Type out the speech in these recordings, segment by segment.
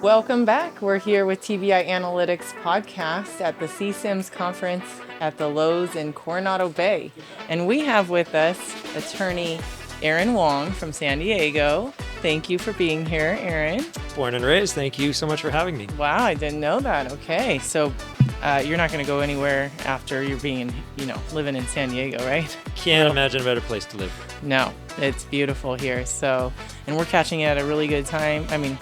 Welcome back. We're here with TBI Analytics podcast at the CSIMS conference at the Loews in Coronado Bay. And we have with us attorney Aran Wong from San Diego. Thank you for being here, Aran. Born and raised. Thank you so much for having me. Wow, I didn't know that. Okay, so you're not going to go anywhere after you're being, living in San Diego, right? Can't imagine a better place to live. No, it's beautiful here. So, and we're catching it at a really good time. I mean,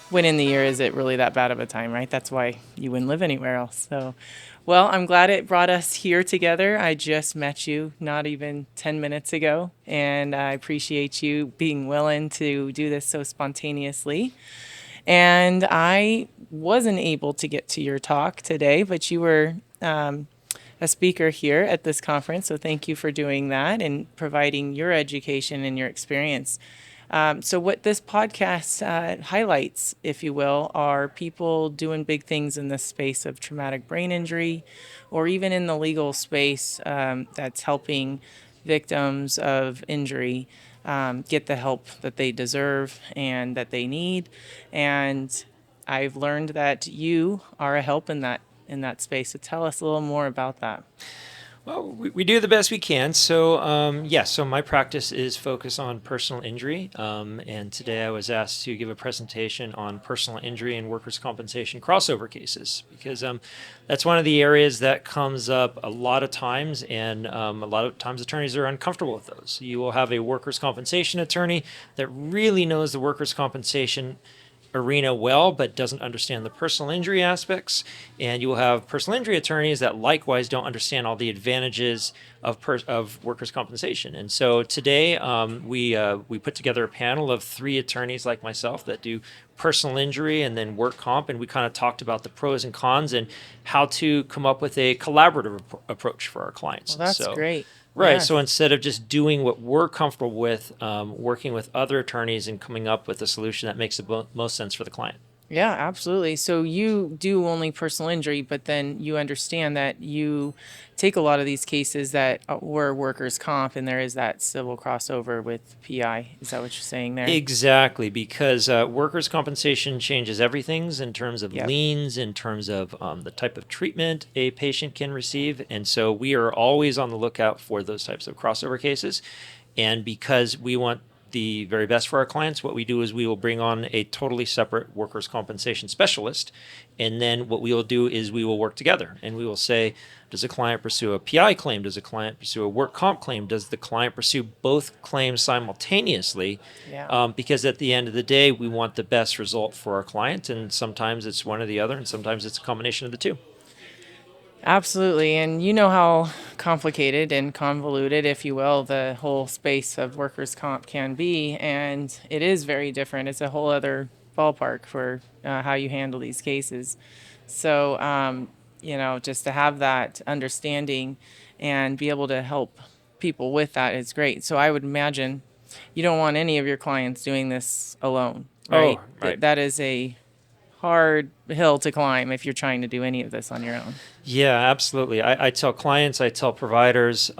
when in the year is it really that bad of a time, right? That's why you wouldn't live anywhere else. So, well, I'm glad it brought us here together. I just met you not even 10 minutes ago, and I appreciate you being willing to do this so spontaneously. And I wasn't able to get to your talk today, but you were a speaker here at this conference, so thank you for doing that and providing your education and your experience. So what this podcast highlights, if you will, are people doing big things in the space of traumatic brain injury or even in the legal space that's helping victims of injury get the help that they deserve and that they need. And I've learned that you are a help in that space. So tell us a little more about that. Well, we do the best we can. So, so my practice is focused on personal injury. And today I was asked to give a presentation on personal injury and workers' compensation crossover cases because that's one of the areas that comes up a lot of times. And a lot of times attorneys are uncomfortable with those. You will have a workers' compensation attorney that really knows the workers' compensation arena well, but doesn't understand the personal injury aspects. And you will have personal injury attorneys that likewise don't understand all the advantages of workers' compensation. And so today we put together a panel of 3 attorneys like myself that do personal injury and then work comp, and we kind of talked about the pros and cons and how to come up with a collaborative approach for our clients. Well, that's great. Right. Yes. So instead of just doing what we're comfortable with, working with other attorneys and coming up with a solution that makes the most sense for the client. Yeah, absolutely. So you do only personal injury, but then you understand that you take a lot of these cases that were workers' comp, and there is that civil crossover with PI. Is that what you're saying there? Exactly, because workers' compensation changes everything in terms of Yep. liens, in terms of the type of treatment a patient can receive. And so we are always on the lookout for those types of crossover cases. And because we want the very best for our clients, what we do is we will bring on a totally separate workers' compensation specialist. And then what we will do is we will work together and we will say, does a client pursue a PI claim? Does a client pursue a work comp claim? Does the client pursue both claims simultaneously? Yeah. Because at the end of the day, we want the best result for our client. And sometimes it's one or the other, and sometimes it's a combination of the two. Absolutely. And you know how complicated and convoluted, if you will, the whole space of workers' comp can be. And it is very different. It's a whole other ballpark for how you handle these cases. So, just to have that understanding and be able to help people with that is great. So I would imagine you don't want any of your clients doing this alone, right? Oh, right. That is a hard hill to climb if you're trying to do any of this on your own. Yeah, absolutely. I tell clients, I tell providers,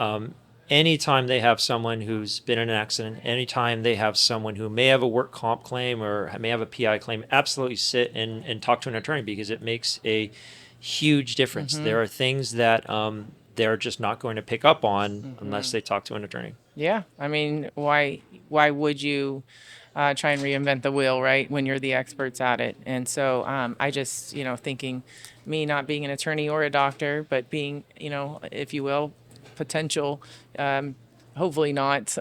anytime they have someone who's been in an accident, anytime they have someone who may have a work comp claim or may have a PI claim, absolutely sit and talk to an attorney because it makes a huge difference. Mm-hmm. There are things that they're just not going to pick up on unless they talk to an attorney. Yeah, I mean, why would you try and reinvent the wheel, right? When you're the experts at it. And so I just, thinking me not being an attorney or a doctor, but being, if you will, potential, hopefully not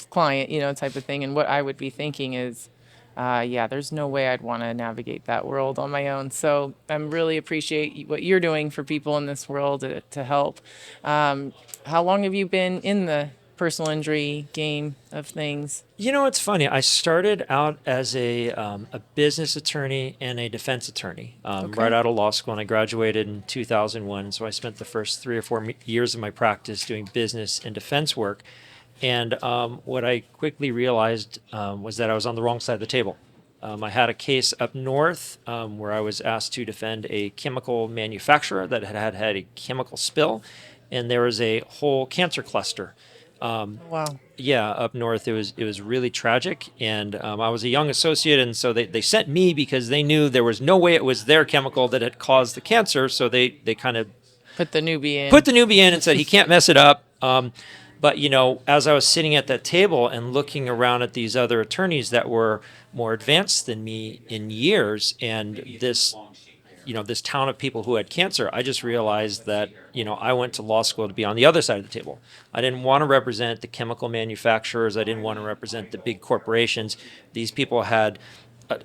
client, type of thing. And what I would be thinking is, there's no way I'd want to navigate that world on my own. So I really appreciate what you're doing for people in this world to help. How long have you been in the personal injury game of things? It's funny. I started out as a business attorney and a defense attorney right out of law school, and I graduated in 2001. So I spent the first 3 or 4 years of my practice doing business and defense work. And what I quickly realized was that I was on the wrong side of the table. I had a case up north where I was asked to defend a chemical manufacturer that had a chemical spill, and there was a whole cancer cluster Wow. Yeah, up north it was really tragic, and I was a young associate, and so they sent me because they knew there was no way it was their chemical that had caused the cancer. So they kind of Put the newbie put in. the newbie in and said he can't mess it up. But as I was sitting at that table and looking around at these other attorneys that were more advanced than me in years, and this town of people who had cancer, I just realized that, I went to law school to be on the other side of the table. I didn't want to represent the chemical manufacturers. I didn't want to represent the big corporations. These people had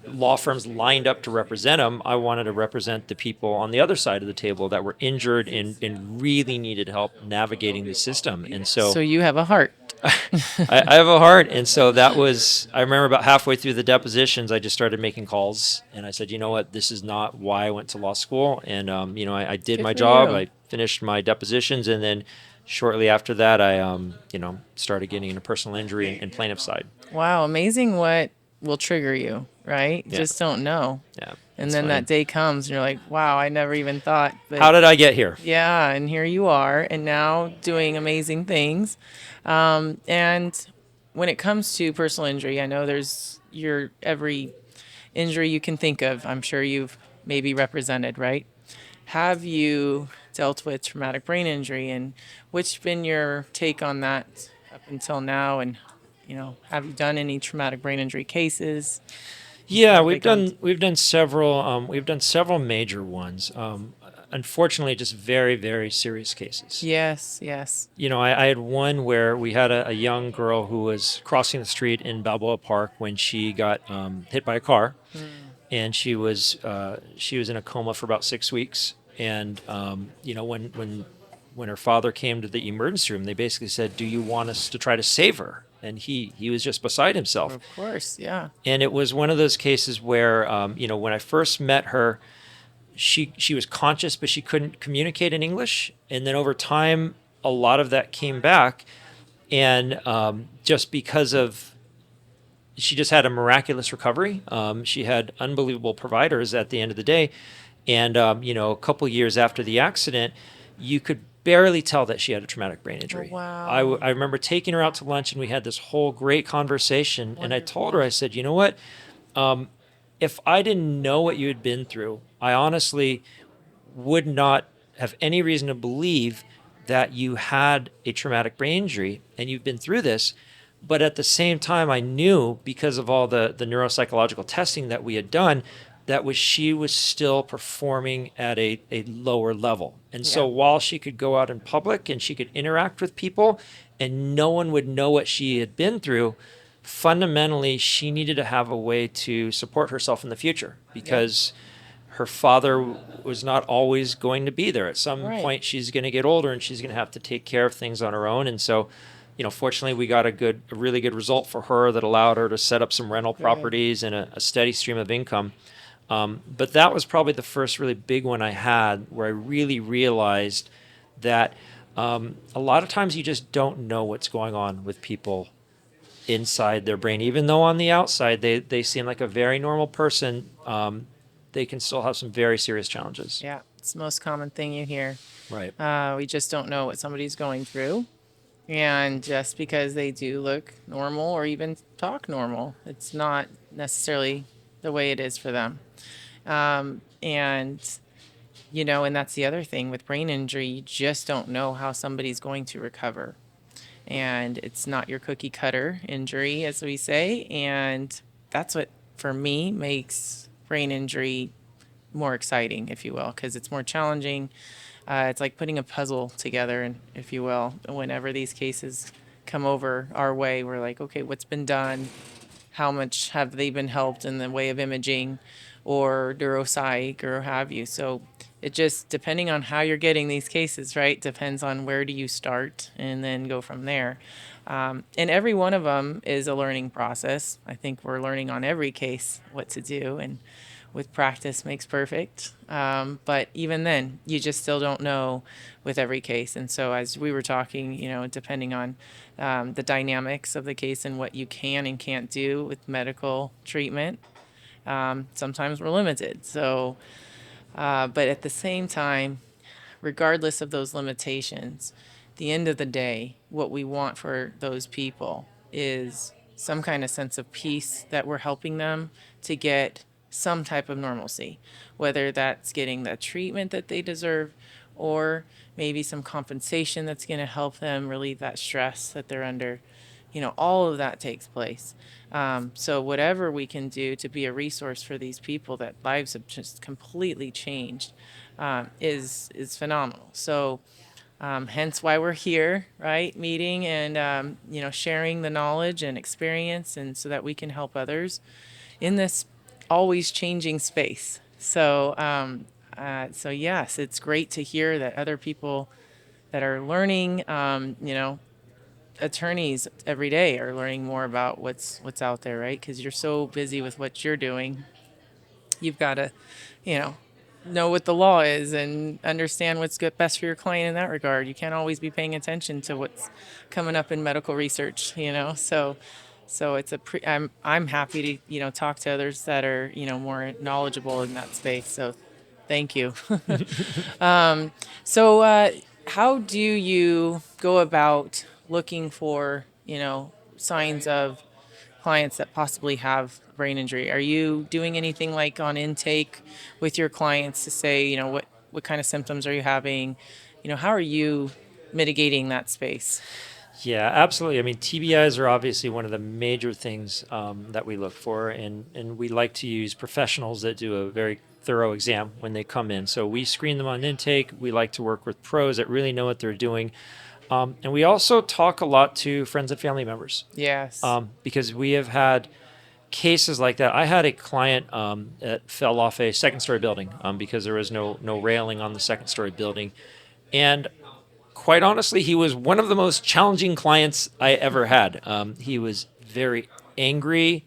law firms lined up to represent them. I wanted to represent the people on the other side of the table that were injured and really needed help navigating the system. And so So you have a heart. I have a heart. And so I remember about halfway through the depositions, I just started making calls, and I said, you know what, this is not why I went to law school. And, I did Good my for job. you. I finished my depositions. And then shortly after that, I, started getting into personal injury and plaintiff side. Wow, amazing what will trigger you, right? You Yeah. just don't know. Yeah. And it's then funny. that day comes and you're like, wow, I never even thought. But How did I get here? yeah, and here you are, and now doing amazing things. And when it comes to personal injury, I know there's every injury you can think of, I'm sure you've maybe represented, right? Have you dealt with traumatic brain injury, and what's been your take on that up until now? And have you done any traumatic brain injury cases? Yeah, Big ones. we've done several major ones. Unfortunately, just very very serious cases. Yes, yes. I had one where we had a young girl who was crossing the street in Balboa Park when she got hit by a car, and she was in a coma for about 6 weeks. And when her father came to the emergency room, they basically said, "Do you want us to try to save her?" And he was just beside himself. Of course, yeah. And it was one of those cases where, when I first met her, she was conscious, but she couldn't communicate in English. And then over time, a lot of that came back. And just because she just had a miraculous recovery. She had unbelievable providers at the end of the day. And, a couple years after the accident, you could barely tell that she had a traumatic brain injury. Oh, wow. I remember taking her out to lunch, and we had this whole great conversation. And I told her, I said, you know what? If I didn't know what you had been through, I honestly would not have any reason to believe that you had a traumatic brain injury and you've been through this. But at the same time, I knew, because of all the neuropsychological testing that we had done, she was still performing at a lower level. And so while she could go out in public and she could interact with people and no one would know what she had been through, fundamentally she needed to have a way to support herself in the future, because her father was not always going to be there. At some point she's going to get older and she's going to have to take care of things on her own. And so, fortunately we got a really good result for her that allowed her to set up some rental properties and a steady stream of income. But that was probably the first really big one I had, where I really realized that a lot of times you just don't know what's going on with people inside their brain. Even though on the outside they seem like a very normal person, they can still have some very serious challenges. Yeah, it's the most common thing you hear. Right. We just don't know what somebody's going through. And just because they do look normal or even talk normal, it's not necessarily the way it is for them. And that's the other thing with brain injury, you just don't know how somebody's going to recover. And it's not your cookie cutter injury, as we say. And that's what, for me, makes brain injury more exciting, if you will, because it's more challenging. It's like putting a puzzle together, and if you will, whenever these cases come over our way, we're like, okay, what's been done? How much have they been helped in the way of imaging or neuropsych or have you? So it just, depending on how you're getting these cases, right, depends on where do you start and then go from there. And every one of them is a learning process. I think we're learning on every case what to do, and with practice makes perfect. But even then, you just still don't know with every case. And so as we were talking, depending on the dynamics of the case and what you can and can't do with medical treatment, sometimes we're limited. So, but at the same time, regardless of those limitations, the end of the day, what we want for those people is some kind of sense of peace that we're helping them to get some type of normalcy, whether that's getting the treatment that they deserve or maybe some compensation that's going to help them relieve that stress that they're under. All of that takes place. So whatever we can do to be a resource for these people that lives have just completely changed is phenomenal. So hence why we're here, right? Meeting and sharing the knowledge and experience, and so that we can help others in this always changing space. So yes, it's great to hear that other people that are learning, attorneys every day are learning more about what's out there, right? Because you're so busy with what you're doing, you've got to, you know what the law is and understand what's good best for your client in that regard. You can't always be paying attention to what's coming up in medical research. So it's I'm happy to talk to others that are more knowledgeable in that space. So thank you. So how do you go about looking for signs of clients that possibly have brain injury? Are you doing anything like on intake with your clients to say, what kind of symptoms are you having? How are you mitigating that space? Yeah, absolutely. I mean, TBIs are obviously one of the major things that we look for, and we like to use professionals that do a very thorough exam when they come in. So we screen them on intake. We like to work with pros that really know what they're doing. And we also talk a lot to friends and family members Yes. because we have had cases like that. I had a client that fell off a second story building because there was no railing on the second story building. And quite honestly, he was one of the most challenging clients I ever had. He was very angry,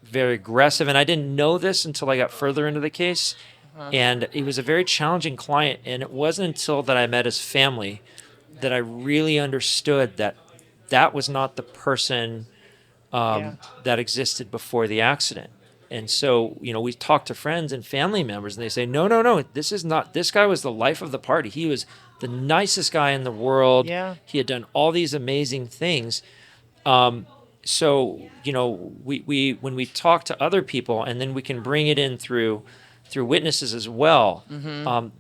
very aggressive, and I didn't know this until I got further into the case. And he was a very challenging client, and it wasn't until that I met his family that I really understood that that was not the person Yeah. that existed before the accident. And so, we talk to friends and family members, and they say, no, no, no, this is not, this guy was the life of the party. He was the nicest guy in the world. Yeah. He had done all these amazing things. So, we when we talk to other people, and then we can bring it in through witnesses as well.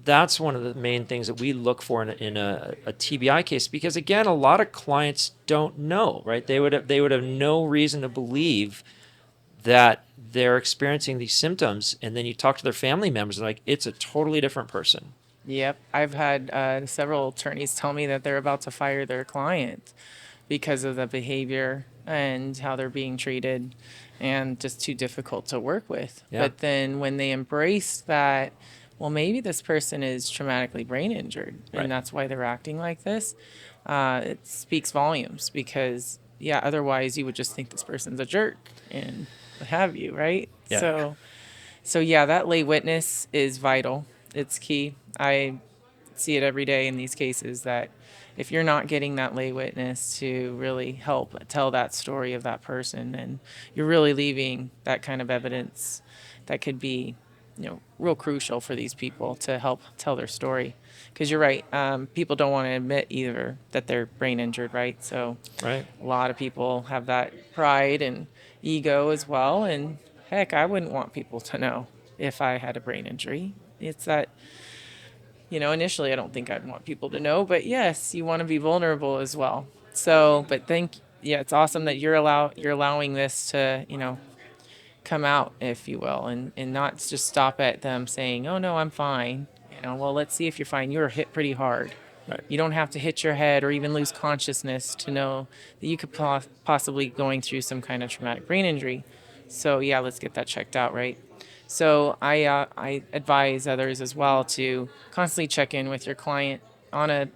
That's one of the main things that we look for in a TBI case, because again, a lot of clients don't know, right? They would have no reason to believe that they're experiencing these symptoms, and then you talk to their family members, and like, it's a totally different person. Yep. I've had several attorneys tell me that they're about to fire their client because of the behavior and how they're being treated and just too difficult to work with. Yeah. But then when they embrace that, well, maybe this person is traumatically brain injured Right. and that's why they're acting like this, it speaks volumes because, yeah, otherwise you would just think this person's a jerk and what have you, right? Yeah. So yeah, that lay witness is vital. It's key. I see it every day in these cases that if you're not getting that lay witness to really help tell that story of that person, and you're really leaving that kind of evidence that could be, real crucial for these people to help tell their story. Because you're right, people don't want to admit either that they're brain injured, right? So Right. a lot of people have that pride and ego as well. And heck, I wouldn't want people to know if I had a brain injury. It's that, initially I don't think I'd want people to know, but yes, you want to be vulnerable as well. So, but yeah, it's awesome that you're allowing this to, come out, if you will, and not just stop at them saying, oh no, I'm fine. Well, let's see if you're fine. You were hit pretty hard. Right. You don't have to hit your head or even lose consciousness to know that you could possibly going through some kind of traumatic brain injury. So yeah, let's get that checked out, right? So I advise others as well to constantly check in with your client on a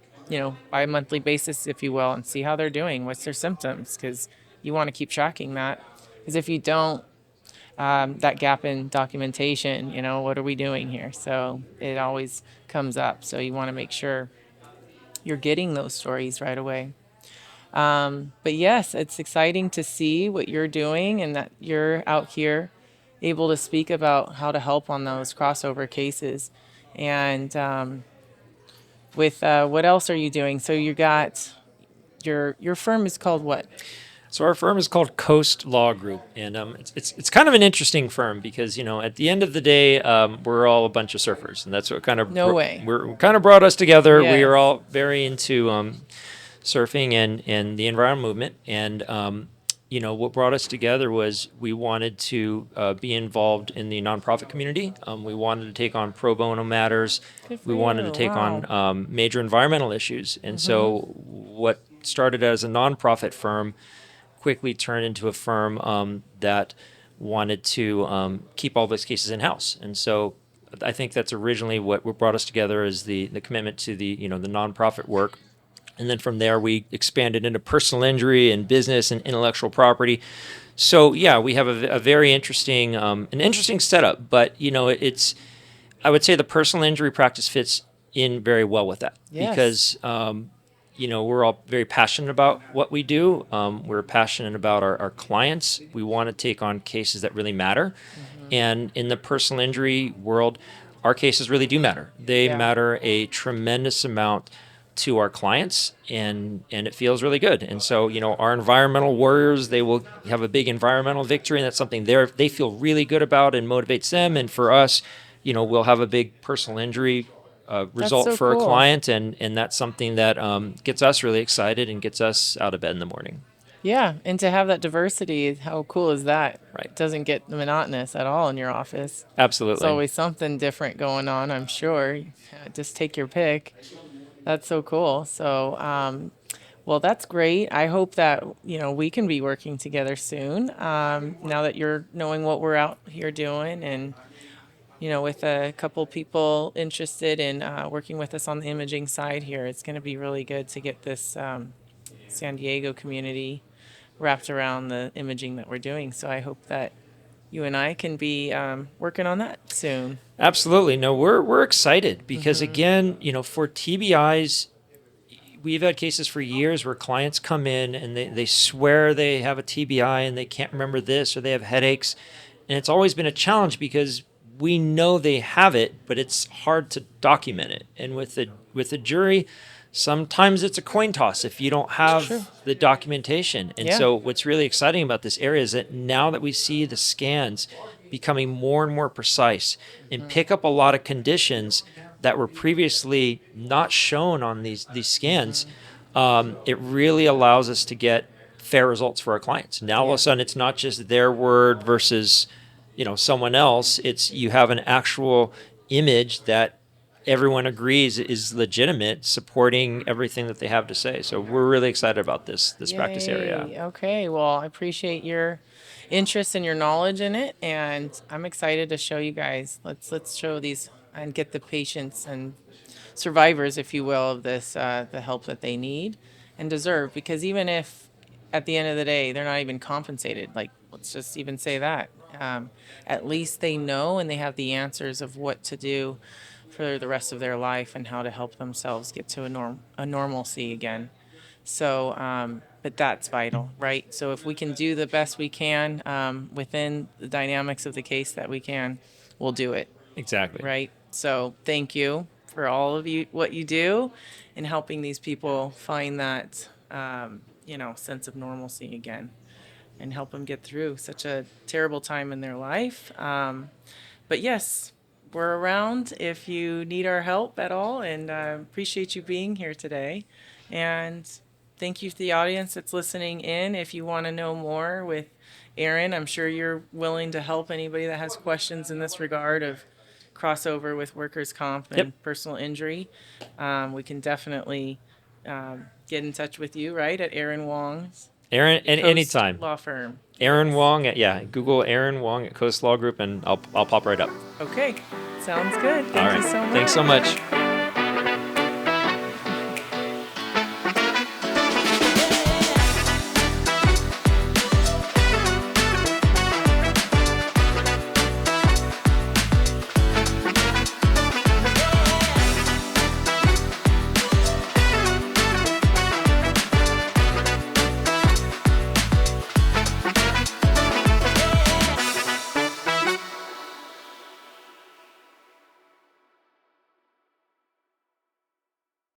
bi-monthly basis, if you will, and see how they're doing. What's their symptoms? Because you want to keep tracking that. Because if you don't, that gap in documentation, what are we doing here? So it always comes up. So you want to make sure you're getting those stories right away. But yes, it's exciting to see what you're doing and that you're out here able to speak about how to help on those crossover cases. And with what else are you doing? So you got your firm is called what? So our firm is called Coast Law Group, and it's kind of an interesting firm because at the end of the day, we're all a bunch of surfers, and that's what kind of No way. we're kind of brought us together. We are Yes. all very into surfing and the environmental movement, and what brought us together was we wanted to be involved in the nonprofit community. We wanted to take on pro bono matters. Good for We wanted to you. take Wow. on major environmental issues, and so what started as a nonprofit firm quickly turned into a firm that wanted to keep all those cases in house. And so I think that's originally what brought us together is the commitment to the the nonprofit work. And then from there we expanded into personal injury and business and intellectual property. So yeah, we have a very interesting an interesting setup. But it's I would say the personal injury practice fits in very well with that Yes. because we're all very passionate about what we do. We're passionate about our clients. We want to take on cases that really matter. And in the personal injury world, our cases really do matter. They Yeah. matter a tremendous amount to our clients, and it feels really good. And so, our environmental warriors, they will have a big environmental victory, and that's something they feel really good about and motivates them. And for us, we'll have a big personal injury result so for cool. a client, and that's something that gets us really excited and gets us out of bed in the morning. Yeah, and to have that diversity, how cool is that? Right. It doesn't get monotonous at all in your office. It's Absolutely. always something different going on, I'm sure. Just take your pick. That's so cool. So, well, that's great. I hope that, we can be working together soon. Now that you're knowing what we're out here doing and, with a couple people interested in working with us on the imaging side here, it's going to be really good to get this San Diego community wrapped around the imaging that we're doing. So I hope that you and I can be working on that soon. Absolutely. No, we're excited because again, for TBIs, we've had cases for years where clients come in and they swear they have a TBI and they can't remember this or they have headaches. And it's always been a challenge because we know they have it, but it's hard to document it. And with the jury, sometimes it's a coin toss if you don't have the documentation. And Yeah. so what's really exciting about this area is that now that we see the scans becoming more and more precise and pick up a lot of conditions that were previously not shown on these scans, it really allows us to get fair results for our clients. Now all of a sudden it's not just their word versus someone else. It's you have an actual image that everyone agrees is legitimate, supporting everything that they have to say. So we're really excited about this practice area. Yay. Okay, well, I appreciate your interest and your knowledge in it, and I'm excited to show you guys. Let's show these and get the patients and survivors, if you will, of this the help that they need and deserve. Because even if at the end of the day they're not even compensated, like let's just even say that, at least they know and they have the answers of what to do for the rest of their life and how to help themselves get to a normalcy again. So, but that's vital, right? So if we can do the best we can within the dynamics of the case that we can, we'll do it, Exactly. right? So thank you for all of you, what you do in helping these people find that, sense of normalcy again and help them get through such a terrible time in their life. But yes, we're around if you need our help at all, and appreciate you being here today. And thank you to the audience that's listening in. If you want to know more with Aran, I'm sure you're willing to help anybody that has questions in this regard of crossover with workers' comp and personal injury. We can definitely get in touch with you, right, at Aran Wong's Aran, and Coast anytime. Law Firm. Aran Wong, Google Aran Wong at Coast Law Group, and I'll pop right up. Okay, sounds good. All Thank right. you so much. Thanks so much.